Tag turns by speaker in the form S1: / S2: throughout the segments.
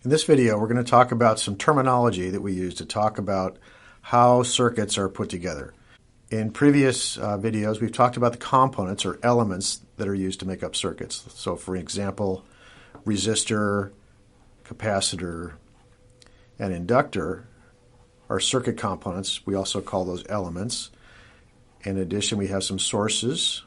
S1: In this video, we're going to talk about some terminology that we use to talk about how circuits are put together. In previous videos, we've talked about the components or elements that are used to make up circuits. So for example, resistor, capacitor, and inductor are circuit components. We also call those elements. In addition, we have some sources,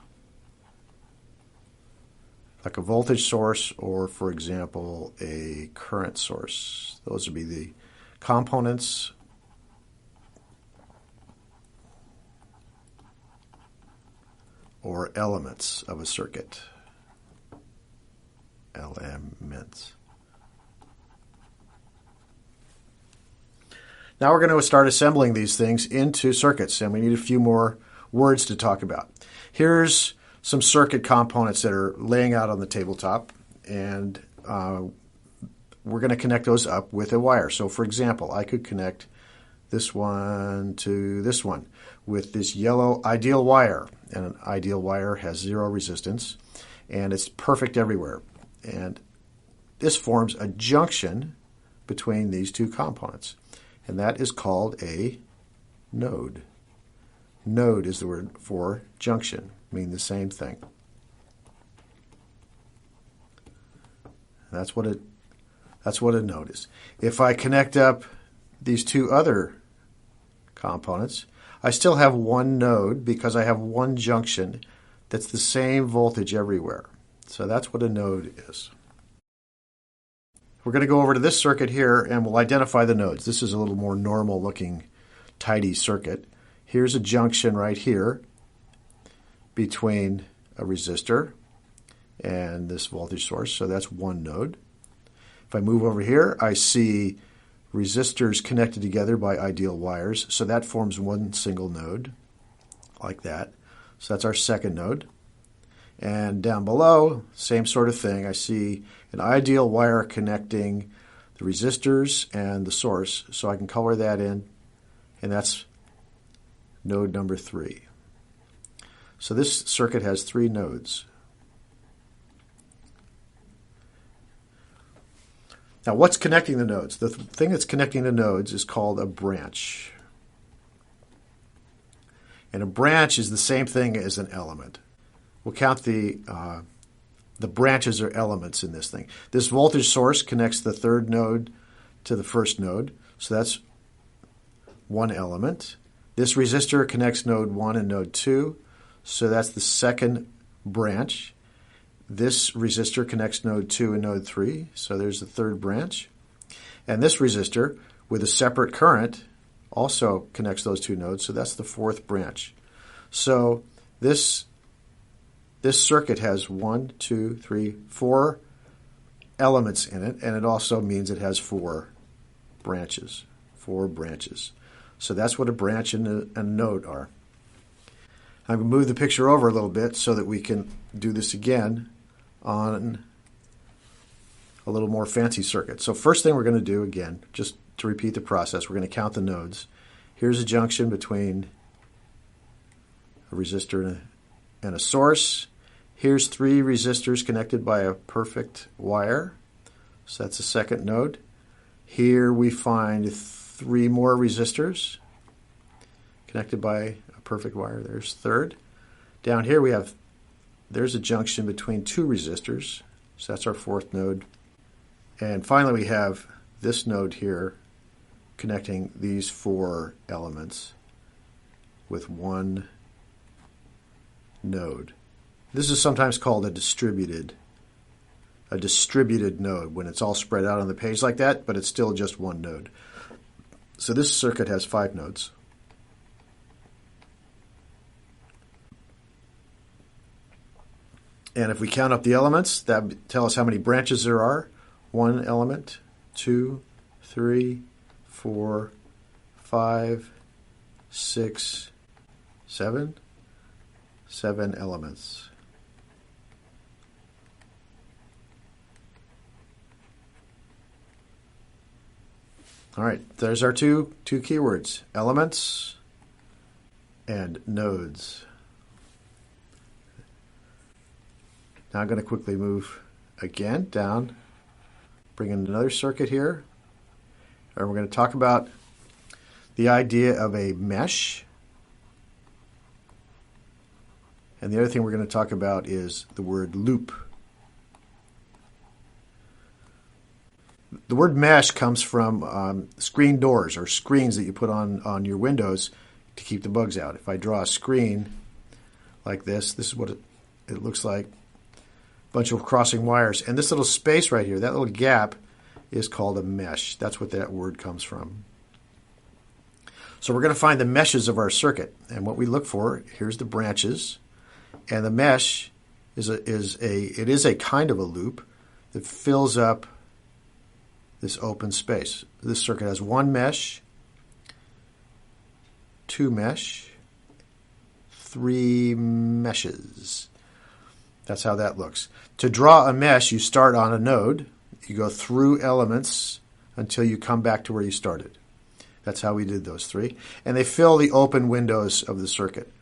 S1: like a voltage source or, for example, a current source. Those would be the components or elements of a circuit. Elements. Now we're going to start assembling these things into circuits, and we need a few more words to talk about. Here's some circuit components that are laying out on the tabletop, and we're going to connect those up with a wire. So for example, I could connect this one to this one with this yellow ideal wire, and an ideal wire has zero resistance and it's perfect everywhere, and this forms a junction between these two components, and that is called a node. Node is the word for junction, mean the same thing. That's what a node is. If I connect up these two other components, I still have one node because I have one junction that's the same voltage everywhere. So that's what a node is. We're going to go over to this circuit here and we'll identify the nodes. This is a little more normal looking, tidy circuit. Here's a junction right here between a resistor and this voltage source, so that's one node. If I move over here, I see resistors connected together by ideal wires, so that forms one single node, like that. So that's our second node. And down below, same sort of thing. I see an ideal wire connecting the resistors and the source, so I can color that in, and that's node number 3. So this circuit has 3 nodes. Now, what's connecting the nodes? The thing that's connecting the nodes is called a branch. And a branch is the same thing as an element. We'll count the branches or elements in this thing. This voltage source connects the third node to the first node, so that's one element. This resistor connects node 1 and node 2, so that's the second branch. This resistor connects node 2 and node 3, so there's the third branch. And this resistor, with a separate current, also connects those two nodes, so that's the fourth branch. So this circuit has 1, 2, 3, 4 elements in it, and it also means it has 4 branches. 4 branches. So that's what a branch and a node are. I'm going to move the picture over a little bit so that we can do this again on a little more fancy circuit. So first thing we're going to do, again, just to repeat the process, we're going to count the nodes. Here's a junction between a resistor and a source. Here's 3 resistors connected by a perfect wire. So that's the second node. Here we find 3 more resistors connected by a perfect wire. There's third. Down here there's a junction between 2 resistors. So that's our fourth node. And finally we have this node here connecting these 4 elements with one node. This is sometimes called a distributed node when it's all spread out on the page like that, but it's still just one node. So this circuit has 5 nodes. And if we count up the elements, that would tell us how many branches there are. 1 element, 2, 3, 4, 5, 6, 7. 7 elements. All right, there's our two keywords, elements and nodes. Now I'm going to quickly move again down Bring in another circuit here. And we're going to talk about the idea of a mesh. And the other thing we're going to talk about is the word loop. The word mesh comes from screen doors or screens that you put on your windows to keep the bugs out. If I draw a screen like this is what it looks like. A bunch of crossing wires. And this little space right here, that little gap, is called a mesh. That's what that word comes from. So we're going to find the meshes of our circuit. And what we look for, here's the branches. And the mesh is a kind of a loop that fills up this open space. This circuit has one mesh, two mesh, three meshes. That's how that looks. To draw a mesh, you start on a node. You go through elements until you come back to where you started. That's how we did those three. And they fill the open windows of the circuit.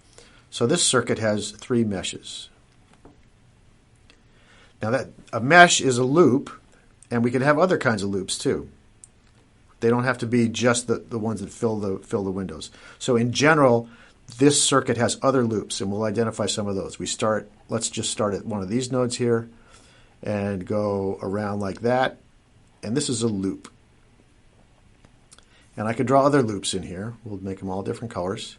S1: So this circuit has three meshes. Now that a mesh is a loop, and we can have other kinds of loops too. They don't have to be just the ones that fill the windows. So in general, this circuit has other loops, and we'll identify some of those. Let's just start at one of these nodes here and go around like that. And this is a loop. And I could draw other loops in here. We'll make them all different colors.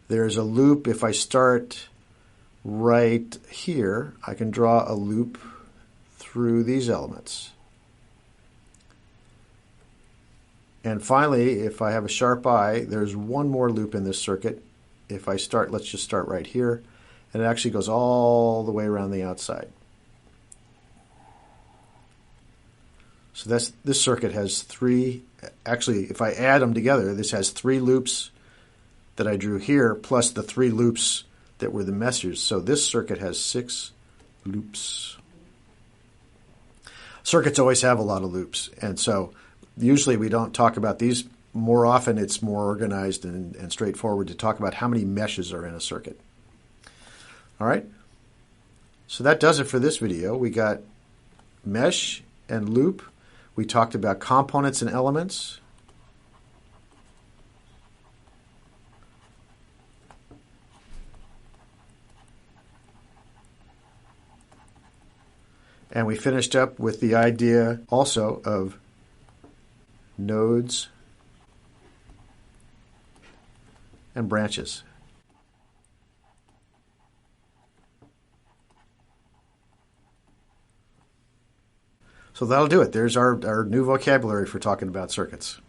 S1: There's a loop. If I start right here, I can draw a loop through these elements. And finally, if I have a sharp eye, there's one more loop in this circuit. If I start, let's just start right here, and it actually goes all the way around the outside. So this circuit has three, actually, if I add them together, this has three loops that I drew here, plus the three loops that were the meshes. So this circuit has 6 loops. Circuits always have a lot of loops, and so usually we don't talk about these. More often it's more organized and straightforward to talk about how many meshes are in a circuit. All right? So that does it for this video. We got mesh and loop. We talked about components and elements. And we finished up with the idea also of nodes and branches. So that'll do it. There's our new vocabulary for talking about circuits.